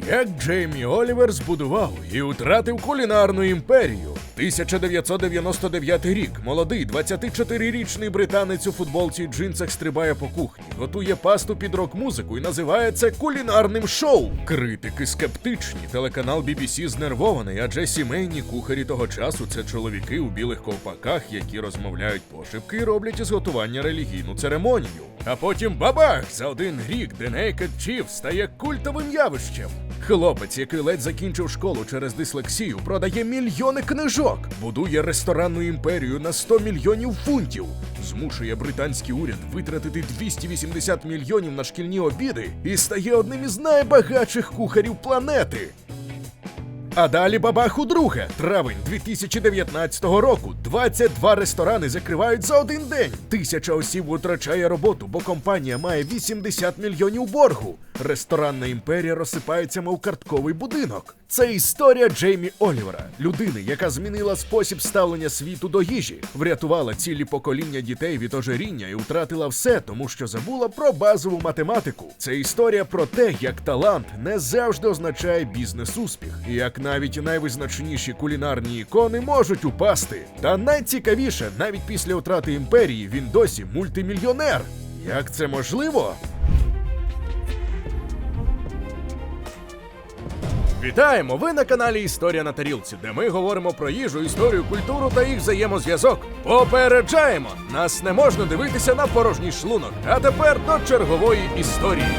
Як Джеймі Олівер збудував і втратив кулінарну імперію. 1999 рік. Молодий 24-річний британець у футболці і джинсах стрибає по кухні, готує пасту під рок-музику і називає це кулінарним шоу. Критики скептичні, телеканал BBC знервований, адже сімейні кухарі того часу – це чоловіки у білих ковпаках, які розмовляють пошепки і роблять із готування релігійну церемонію. А потім бабах! За один рік The Naked Chef стає культовим явищем. Хлопець, який ледь закінчив школу через дислексію, продає мільйони книжок, будує ресторанну імперію на 100 мільйонів фунтів, змушує британський уряд витратити 280 мільйонів на шкільні обіди і стає одним із найбагатших кухарів планети. А далі бабах удруге. Травень 2019 року. 22 ресторани закривають за один день. 1000 осіб втрачає роботу, бо компанія має 80 мільйонів боргу. Ресторанна імперія розсипається, мов картковий будинок. Це історія Джеймі Олівера, людини, яка змінила спосіб ставлення світу до їжі, врятувала цілі покоління дітей від ожиріння і втратила все, тому що забула про базову математику. Це історія про те, як талант не завжди означає бізнес-успіх, і як навіть найвизначніші кулінарні ікони можуть упасти. Та найцікавіше, навіть після втрати імперії він досі мультимільйонер. Як це можливо? Вітаємо! Ви на каналі Історія на тарілці, де ми говоримо про їжу, історію, культуру та їх взаємозв'язок. Попереджаємо! Нас не можна дивитися на порожній шлунок. А тепер до чергової історії.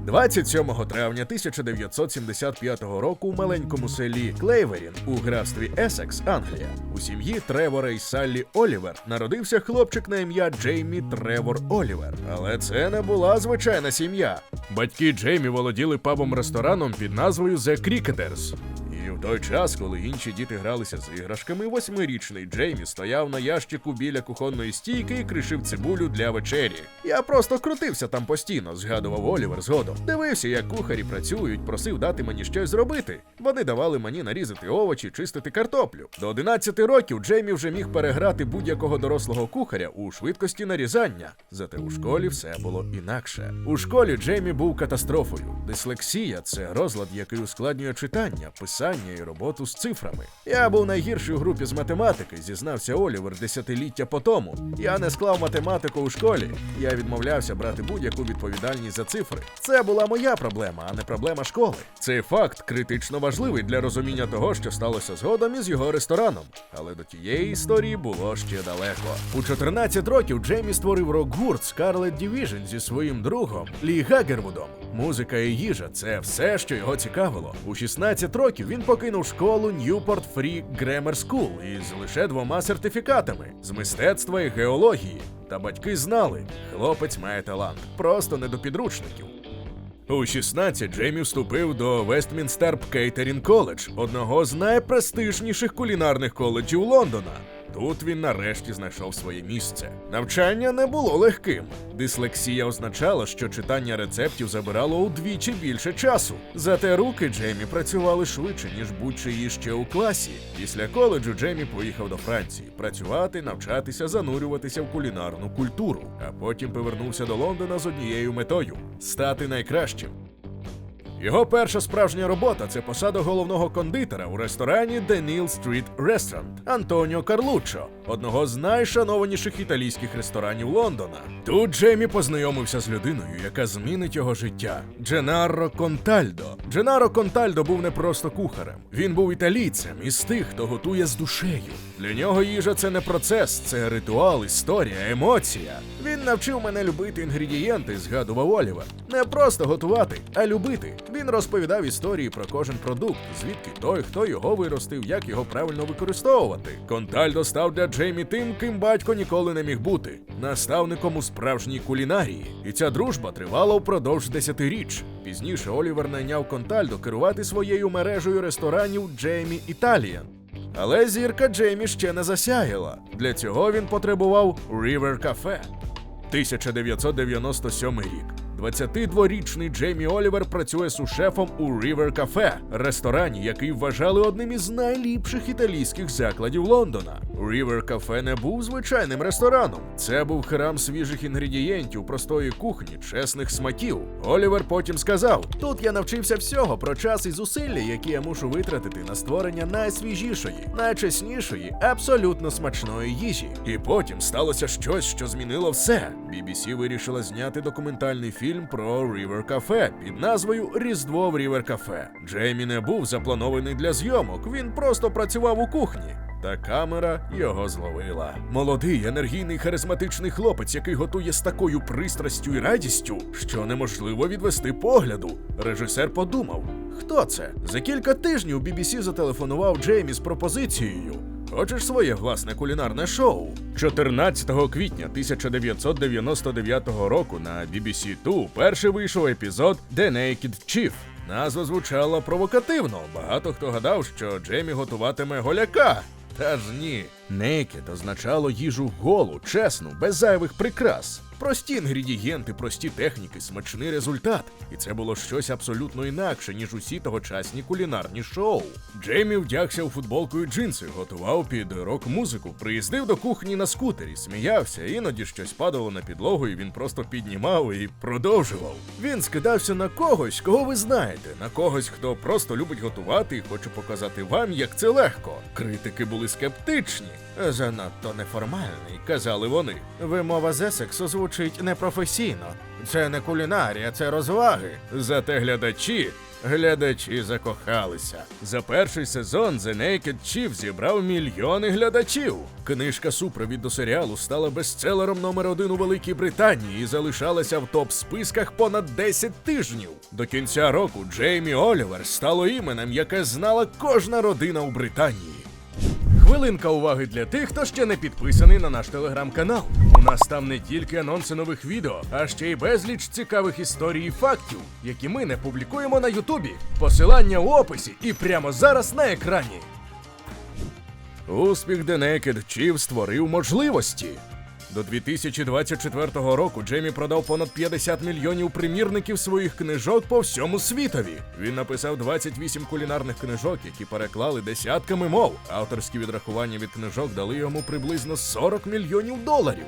– 27 травня 1975 року у маленькому селі Клейверін у графстві Есекс, Англія, у сім'ї Тревора і Саллі Олівер народився хлопчик на ім'я Джеймі Тревор Олівер. Але це не була звичайна сім'я. Батьки Джеймі володіли пабом-рестораном під назвою The Cricketers. І в той час, коли інші діти гралися з іграшками, 8-річний Джеймі стояв на ящику біля кухонної стійки і кришив цибулю для вечері. «Я просто крутився там постійно», – згадував Олівер згодом. «Дивився, як кухарі працюють, просив дати мені щось зробити. Вони давали мені нарізати овочі, чистити картоплю. До 11 років Джеймі вже міг переграти будь-якого дорослого кухаря у швидкості нарізання. Зате у школі все було інакше. У школі Джеймі був катастрофою. Дислексія – це розлад, який ускладнює читання, писання і роботу з цифрами. Я був найгірший у групі з математики, зізнався Олівер десятиліття по тому. Я не склав математику у школі. Я відмовлявся брати будь-яку відповідальність за цифри. Це була моя проблема, а не проблема школи. Цей факт критично важливий для розуміння того, що сталося згодом із його рестораном. Але до тієї історії було ще далеко. У 14 років Джеймі створив рок-гурт Scarlet Division зі своїм другом Лі Гагервудом. Музика і їжа – це все, що його цікавило. У 16 років він покинув школу Newport Free Grammar School із лише 2 сертифікатами – з мистецтва і геології. Та батьки знали – хлопець має талант, просто не до підручників. У 16 Джеймі вступив до Westminster Catering College, одного з найпрестижніших кулінарних коледжів Лондона. Тут він нарешті знайшов своє місце. Навчання не було легким. Дислексія означала, що читання рецептів забирало удвічі більше часу. Зате руки Джеймі працювали швидше, ніж будь-чиї ще у класі. Після коледжу Джеймі поїхав до Франції працювати, навчатися, занурюватися в кулінарну культуру. А потім повернувся до Лондона з однією метою – стати найкращим. Його перша справжня робота – це посада головного кондитера у ресторані The Neal Street Restaurant Антоніо Карлуччо, одного з найшанованіших італійських ресторанів Лондона. Тут Джеймі познайомився з людиною, яка змінить його життя – Дженаро Контальдо. Дженаро Контальдо був не просто кухарем. Він був італійцем із тих, хто готує з душею. Для нього їжа – це не процес, це ритуал, історія, емоція. Він навчив мене любити інгредієнти, згадував Олівер. Не просто готувати, а любити. Він розповідав історії про кожен продукт, звідки той, хто його виростив, як його правильно використовувати. Контальдо став для Джеймі тим, ким батько ніколи не міг бути – наставником у справжній кулінарії. І ця дружба тривала впродовж 10-річ. Пізніше Олівер найняв Контальдо керувати своєю мережею ресторанів Джеймі Італіан. Але зірка Джеймі ще не засяяла. Для цього він потребував River Cafe. 1997 рік. 22-річний Джеймі Олівер працює су-шефом у River Cafe, ресторані, який вважали одним із найліпших італійських закладів Лондона. River Cafe не був звичайним рестораном. Це був храм свіжих інгредієнтів, простої кухні, чесних смаків. Олівер потім сказав: «Тут я навчився всього про час і зусилля, які я мушу витратити на створення найсвіжішої, найчеснішої, абсолютно смачної їжі». І потім сталося щось, що змінило все. BBC вирішила зняти документальний фільм про River Cafe під назвою «Різдво в River Cafe». Джеймі не був запланований для зйомок, він просто працював у кухні. Та камера його зловила. Молодий, енергійний, харизматичний хлопець, який готує з такою пристрастю і радістю, що неможливо відвести погляду. Режисер подумав: хто це? За кілька тижнів BBC зателефонував Джеймі з пропозицією: «Хочеш своє власне кулінарне шоу?» 14 квітня 1999 року на BBC 2 перший вийшов епізод «The Naked Chief». Назва звучала провокативно. Багато хто гадав, що Джеймі готуватиме голяка. Та ж ні. Naked означало їжу голу, чесну, без зайвих прикрас. Прості інгредієнти, прості техніки, смачний результат. І це було щось абсолютно інакше, ніж усі тогочасні кулінарні шоу. Джеймі вдягся у футболку і джинси, готував під рок-музику, приїздив до кухні на скутері, сміявся, іноді щось падало на підлогу, і він просто піднімав і продовжував. Він скидався на когось, кого ви знаєте, на когось, хто просто любить готувати і хоче показати вам, як це легко. Критики були скептичні. «Занадто неформальний», – казали вони. «Вимова з Есексу звучить непрофесійно. Це не кулінарія, це розваги». Зате глядачі закохалися. За перший сезон The Naked Chief зібрав мільйони глядачів. Книжка-супровід до серіалу стала бестселером номер 1 у Великій Британії і залишалася в топ-списках понад 10 тижнів. До кінця року Джеймі Олівер стало іменем, яке знала кожна родина у Британії. Хвилинка уваги для тих, хто ще не підписаний на наш телеграм-канал. У нас там не тільки анонси нових відео, а ще й безліч цікавих історій і фактів, які ми не публікуємо на Ютубі. Посилання у описі і прямо зараз на екрані. Успіх The Naked Chief створив можливості. До 2024 року Джеймі продав понад 50 мільйонів примірників своїх книжок по всьому світові. Він написав 28 кулінарних книжок, які переклали десятками мов. Авторські відрахування від книжок дали йому приблизно 40 мільйонів доларів.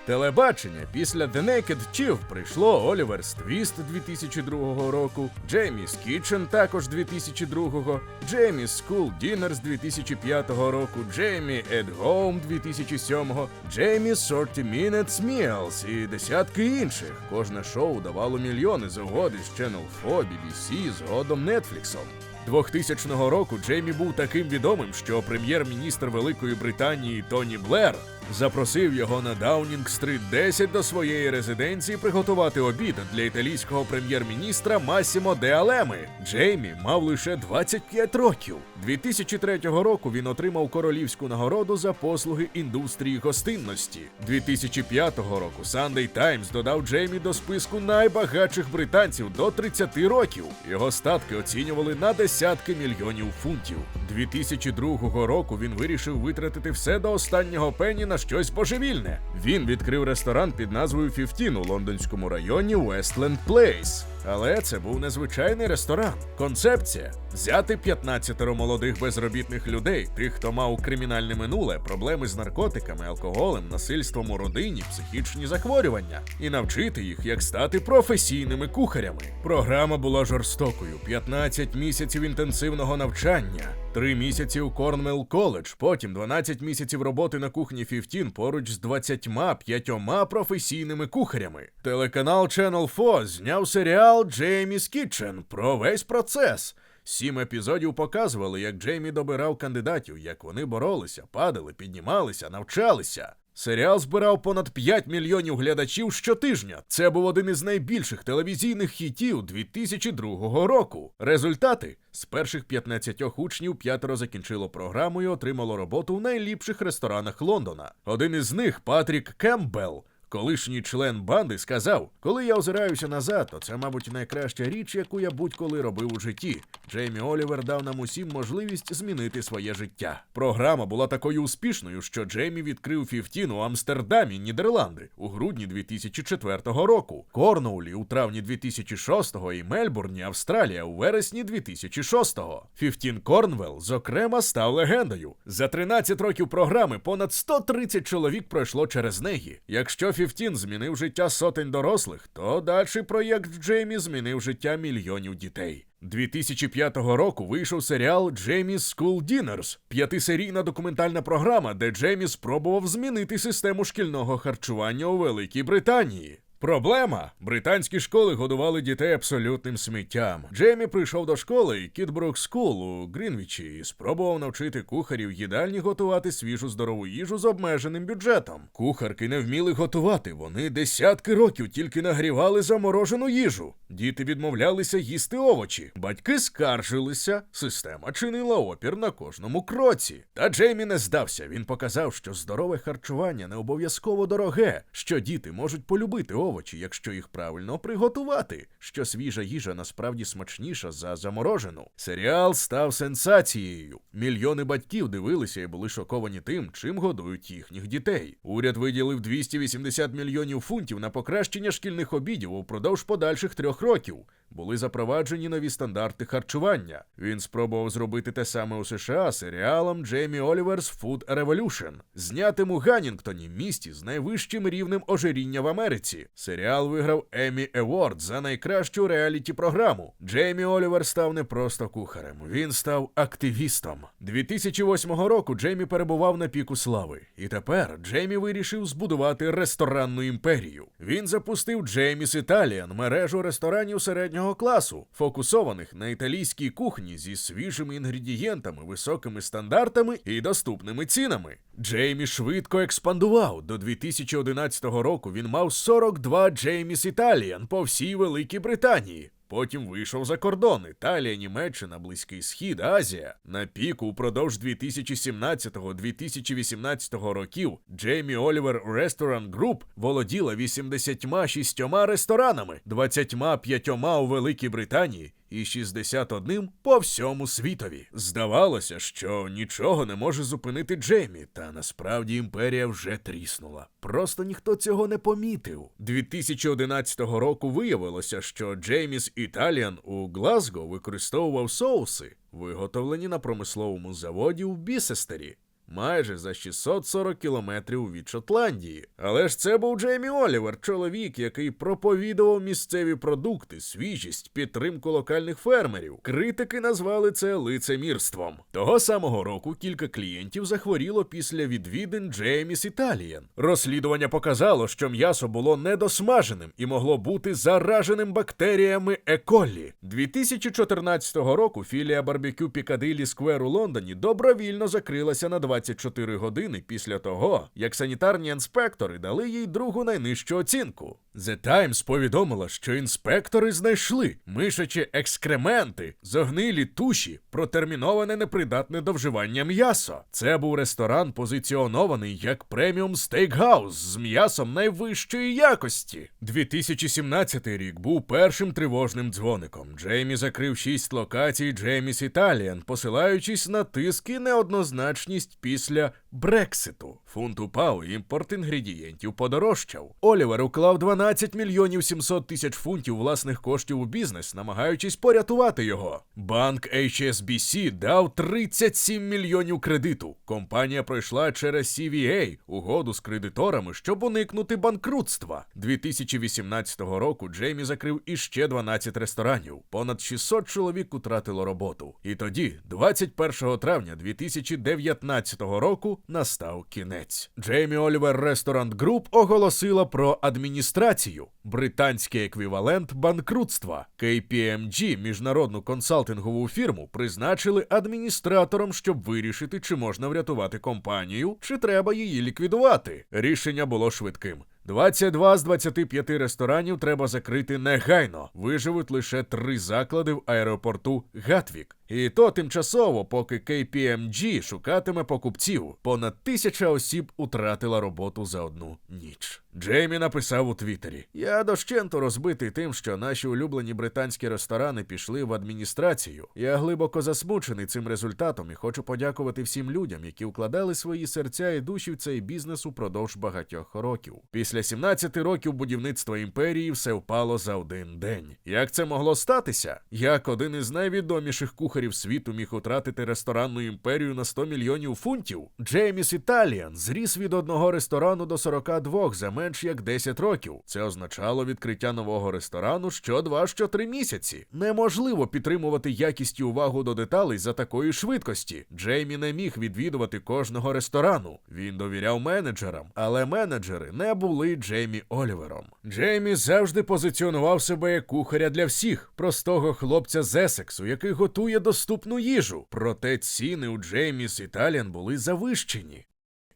Телебачення. Після The Naked Chief прийшло Oliver's Twist 2002 року, Jamie's Kitchen також 2002, Jamie's School Dinners 2005 року, Jamie at Home 2007, Jamie's 30 Minutes Meals і десятки інших. Кожне шоу давало мільйони з угоди з Channel 4, BBC, згодом Netflixом. 2000 року Джеймі був таким відомим, що прем'єр-міністр Великої Британії Тоні Блер запросив його на Даунінг-стрит 10 до своєї резиденції приготувати обід для італійського прем'єр-міністра Массімо де Алеми. Джеймі мав лише 25 років. 2003 року він отримав королівську нагороду за послуги індустрії гостинності. 2005 року Sunday Times додав Джеймі до списку найбагатших британців до 30 років. Його статки оцінювали на десятки мільйонів фунтів. 2002 року він вирішив витратити все до останнього пені на щось божевільне. Він відкрив ресторан під назвою 15 у лондонському районі Westland Place. Але це був незвичайний ресторан. Концепція – взяти 15 молодих безробітних людей, тих, хто мав кримінальне минуле, проблеми з наркотиками, алкоголем, насильством у родині, психічні захворювання, і навчити їх, як стати професійними кухарями. Програма була жорстокою. 15 місяців інтенсивного навчання, 3 місяці у Корнвелл коледж, потім 12 місяців роботи на кухні 15 поруч з 25 професійними кухарями. Телеканал Channel 4 зняв серіал Jamie's Kitchen про весь процес. 7 епізодів показували, як Джеймі добирав кандидатів, як вони боролися, падали, піднімалися, навчалися. Серіал збирав понад 5 мільйонів глядачів щотижня. Це був один із найбільших телевізійних хітів 2002 року. Результати? З перших 15 учнів 5 закінчило програму і отримало роботу в найліпших ресторанах Лондона. Один із них, Патрік Кемпбелл, колишній член банди, сказав: «Коли я озираюся назад, то це, мабуть, найкраща річ, яку я будь-коли робив у житті. Джеймі Олівер дав нам усім можливість змінити своє життя». Програма була такою успішною, що Джеймі відкрив 15 у Амстердамі, Нідерланди, у грудні 2004 року, Корнуолі у травні 2006 і Мельбурні, Австралія, у вересні 2006. 15 Корнвелл, зокрема, став легендою. За 13 років програми понад 130 чоловік пройшло через неї. Якщо 15 змінив життя сотень дорослих, то дальший проєкт Джеймі змінив життя мільйонів дітей. 2005 року вийшов серіал «Jamie's School Dinners» – 5-серійна документальна програма, де Джеймі спробував змінити систему шкільного харчування у Великій Британії. Проблема – британські школи годували дітей абсолютним сміттям. Джеймі прийшов до школи Кідбрук Скул у Грінвічі і спробував навчити кухарів їдальні готувати свіжу здорову їжу з обмеженим бюджетом. Кухарки не вміли готувати, вони десятки років тільки нагрівали заморожену їжу. Діти відмовлялися їсти овочі. Батьки скаржилися, система чинила опір на кожному кроці. Та Джеймі не здався, він показав, що здорове харчування не обов'язково дороге, що діти можуть полюбити овочі, якщо їх правильно приготувати, що свіжа їжа насправді смачніша за заморожену. Серіал став сенсацією. Мільйони батьків дивилися і були шоковані тим, чим годують їхніх дітей. Уряд виділив 280 мільйонів фунтів на покращення шкільних обідів упродовж подальших 3 років. Були запроваджені нові стандарти харчування. Він спробував зробити те саме у США серіалом «Jamie Oliver's Food Revolution», знятим у Ганнінгтоні, місті з найвищим рівнем ожиріння в Америці. Серіал виграв Еммі Еворд за найкращу реаліті-програму. Джеймі Олівер став не просто кухарем, він став активістом. 2008 року Джеймі перебував на піку слави. І тепер Джеймі вирішив збудувати ресторанну імперію. Він запустив Jamie's Italian, мережу ресторанів середнього класу, фокусованих на італійській кухні зі свіжими інгредієнтами, високими стандартами і доступними цінами. Джеймі швидко експандував. До 2011 року він мав 42 Jamie's Italian по всій Великій Британії. Потім вийшов за кордон – Італія, Німеччина, Близький Схід, Азія. На піку упродовж 2017-2018 років Jamie Oliver Restaurant Group володіла 86 ресторанами, 25 у Великій Британії і 61 по всьому світові. Здавалося, що нічого не може зупинити Джеймі, та насправді імперія вже тріснула. Просто ніхто цього не помітив. 2011 року виявилося, що Jamie's Italian у Глазго використовував соуси, виготовлені на промисловому заводі в Бісестері, майже за 640 кілометрів від Шотландії. Але ж це був Джеймі Олівер, чоловік, який проповідував місцеві продукти, свіжість, підтримку локальних фермерів. Критики назвали це лицемірством. Того самого року кілька клієнтів захворіло після відвідин Jamie's Italian. Розслідування показало, що м'ясо було недосмаженим і могло бути зараженим бактеріями Е. колі. 2014 року філія барбекю Пікадилі Сквер у Лондоні добровільно закрилася на 24 години після того, як санітарні інспектори дали їй другу найнижчу оцінку. The Times повідомила, що інспектори знайшли мишачі екскременти, зогнилі туші, протерміноване непридатне до вживання м'ясо. Це був ресторан, позиціонований як преміум стейкгаус з м'ясом найвищої якості. 2017 рік був першим тривожним дзвоником. Джеймі закрив 6 локацій Jamie's Italian, посилаючись на тиск і неоднозначність після Брекситу. Фунт упав, імпорт інгредієнтів подорожчав. Олівер уклав 12 мільйонів 700 тисяч фунтів власних коштів у бізнес, намагаючись порятувати його. Банк HSBC дав 37 мільйонів кредиту. Компанія пройшла через CVA, угоду з кредиторами, щоб уникнути банкрутства. 2018 року Джеймі закрив іще 12 ресторанів. Понад 600 чоловік утратило роботу. І тоді, 21 травня 2019 року, настав кінець. Jamie Oliver Restaurant Group оголосила про адміністрацію, британський еквівалент банкрутства. KPMG, міжнародну консалтингову фірму, призначили адміністратором, щоб вирішити, чи можна врятувати компанію, чи треба її ліквідувати. Рішення було швидким. 22 з 25 ресторанів треба закрити негайно. Виживуть лише 3 заклади в аеропорту Гатвік. І то тимчасово, поки KPMG шукатиме покупців. Понад 1000 осіб утратила роботу за одну ніч. Джеймі написав у Твіттері: «Я дощенту розбитий тим, що наші улюблені британські ресторани пішли в адміністрацію. Я глибоко засмучений цим результатом і хочу подякувати всім людям, які вкладали свої серця і душі в цей бізнес упродовж багатьох років. Після 17 років будівництва імперії все впало за один день. Як це могло статися? Як один із найвідоміших кухарів світу міг втратити ресторанну імперію на 100 мільйонів фунтів? Джейміс Італіан зріс від одного ресторану до 42 за менш як 10 років. Це означало відкриття нового ресторану що 2, що 3 місяці. Неможливо підтримувати якість і увагу до деталей за такої швидкості. Джеймі не міг відвідувати кожного ресторану. Він довіряв менеджерам, але менеджери не були Джеймі Олівером. Джеймі завжди позиціонував себе як кухаря для всіх, простого хлопця з Есексу, який готує доступну їжу. Проте ціни у Джейміс Італіан були завищені.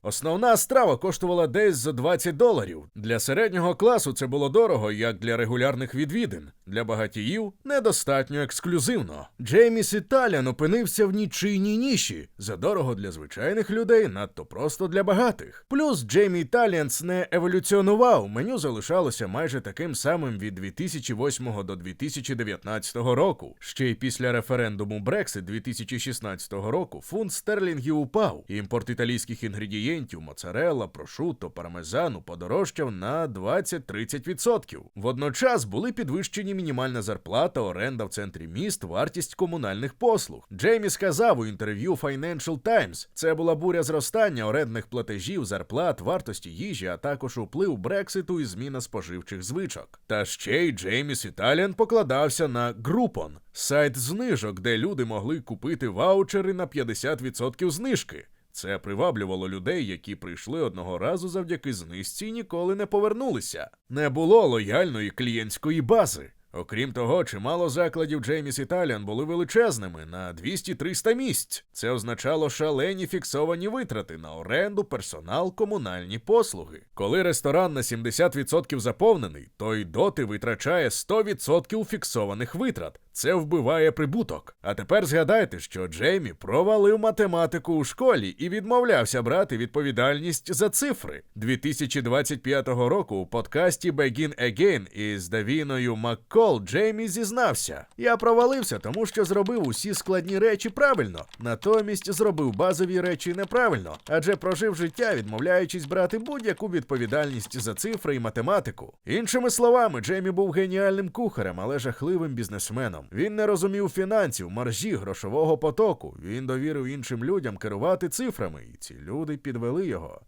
Основна страва коштувала десь за $20. Для середнього класу це було дорого, як для регулярних відвідин. Для багатіїв – недостатньо ексклюзивно. Джейміс Італіан опинився в нічийній ніші. Задорого для звичайних людей, надто просто для багатих. Плюс Джеймі Італіанс не еволюціонував, меню залишалося майже таким самим від 2008 до 2019 року. Ще й після референдуму Брексит 2016 року фунт стерлінгів упав. Імпорт італійських інгредієнтів моцарелла, прошутто, пармезану подорожчав на 20-30%. Водночас були підвищені мінімальна зарплата, оренда в центрі міст, вартість комунальних послуг. Джеймі сказав у інтерв'ю Financial Times, це була буря зростання орендних платежів, зарплат, вартості їжі, а також вплив Брекситу і зміна споживчих звичок. Та ще й Джейміс Італіан покладався на Groupon – сайт знижок, де люди могли купити ваучери на 50% знижки. Це приваблювало людей, які прийшли одного разу завдяки знижці і ніколи не повернулися. Не було лояльної клієнтської бази. Окрім того, чимало закладів Джейміс Італіан були величезними на 200-300 місць. Це означало шалені фіксовані витрати на оренду, персонал, комунальні послуги. Коли ресторан на 70% заповнений, то й доти витрачає 100% фіксованих витрат. Це вбиває прибуток. А тепер згадайте, що Джеймі провалив математику у школі і відмовлявся брати відповідальність за цифри. 2025 року у подкасті Begin Again із Давіною Маккол Джеймі зізнався: «Я провалився, тому що зробив усі складні речі правильно, натомість зробив базові речі неправильно, адже прожив життя, відмовляючись брати будь-яку відповідальність за цифри і математику». Іншими словами, Джеймі був геніальним кухарем, але жахливим бізнесменом. Він не розумів фінансів, маржі, грошового потоку. Він довірив іншим людям керувати цифрами, і ці люди підвели його.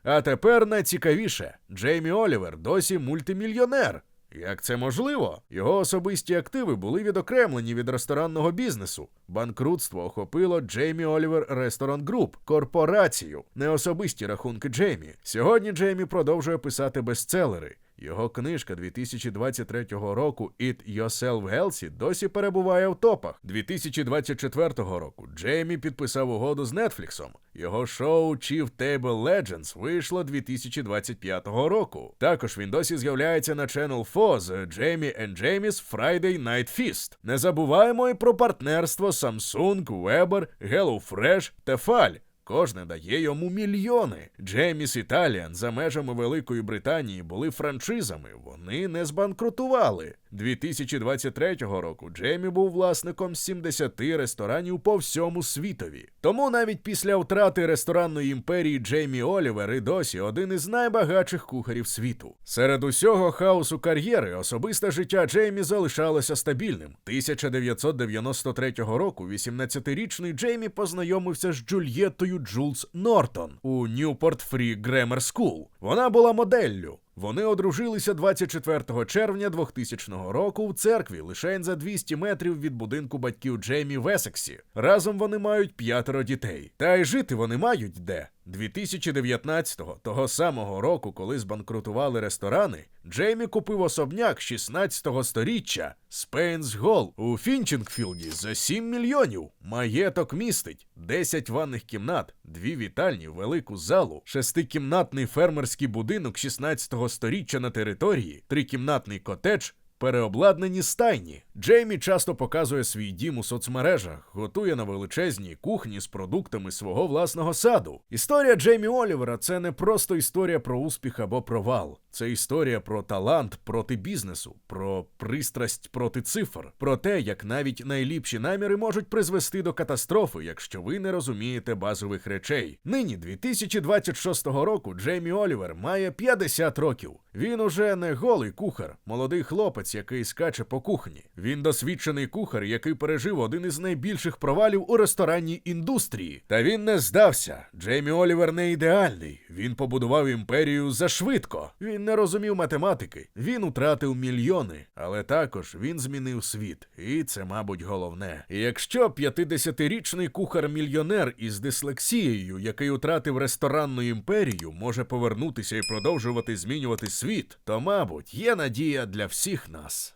А тепер найцікавіше. Джеймі Олівер досі мультимільйонер. Як це можливо? Його особисті активи були відокремлені від ресторанного бізнесу. Банкрутство охопило Джеймі Олівер Restaurant Group – корпорацію, не особисті рахунки Джеймі. Сьогодні Джеймі продовжує писати бестселери. Його книжка 2023 року «Eat Yourself Healthy» досі перебуває в топах. 2024 року Джеймі підписав угоду з Нетфліксом. Його шоу Chief Table Legends вийшло 2025 року. Також він досі з'являється на Channel 4 з Джеймі and Jamie's Friday Night Feast. Не забуваємо і про партнерство Samsung, Weber, HelloFresh, Tefal. Кожне дає йому мільйони. Джейміс Італіан за межами Великої Британії були франшизами, вони не збанкрутували. 2023 року Джеймі був власником 70 ресторанів по всьому світові. Тому навіть після втрати ресторанної імперії Джеймі Олівер і досі один із найбагатших кухарів світу. Серед усього хаосу кар'єри особисте життя Джеймі залишалося стабільним. 1993 року 18-річний Джеймі познайомився з Джульєттою Джулс Нортон у Newport Free Grammar School. Вона була моделлю. Вони одружилися 24 червня 2000 року в церкві лишень за 200 метрів від будинку батьків Джеймі в Есексі. Разом вони мають 5 дітей. Та й жити вони мають де. 2019-го, того самого року, коли збанкрутували ресторани, Джеймі купив особняк 16-го сторіччя Спейнс Голл у Фінчингфілді за 7 мільйонів. Маєток містить 10 ванних кімнат, 2 вітальні, велику залу, 6-кімнатний фермерський будинок 16-го сторіччя на території, 3-кімнатний котедж, переобладнані стайні. Джеймі часто показує свій дім у соцмережах, готує на величезній кухні з продуктами свого власного саду. Історія Джеймі Олівера – це не просто історія про успіх або провал. Це історія про талант проти бізнесу, про пристрасть проти цифр, про те, як навіть найліпші наміри можуть призвести до катастрофи, якщо ви не розумієте базових речей. Нині, 2026 року, Джеймі Олівер має 50 років. Він уже не голий кухар, молодий хлопець, який скаче по кухні. Він досвідчений кухар, який пережив один із найбільших провалів у ресторанній індустрії. Та він не здався. Джеймі Олівер не ідеальний. Він побудував імперію зашвидко. Він не розумів математики. Він утратив мільйони. Але також він змінив світ. І це, мабуть, головне. І якщо 50-річний кухар-мільйонер із дислексією, який утратив ресторанну імперію, може повернутися і продовжувати змінювати світ, то, мабуть, є надія для всіх нас.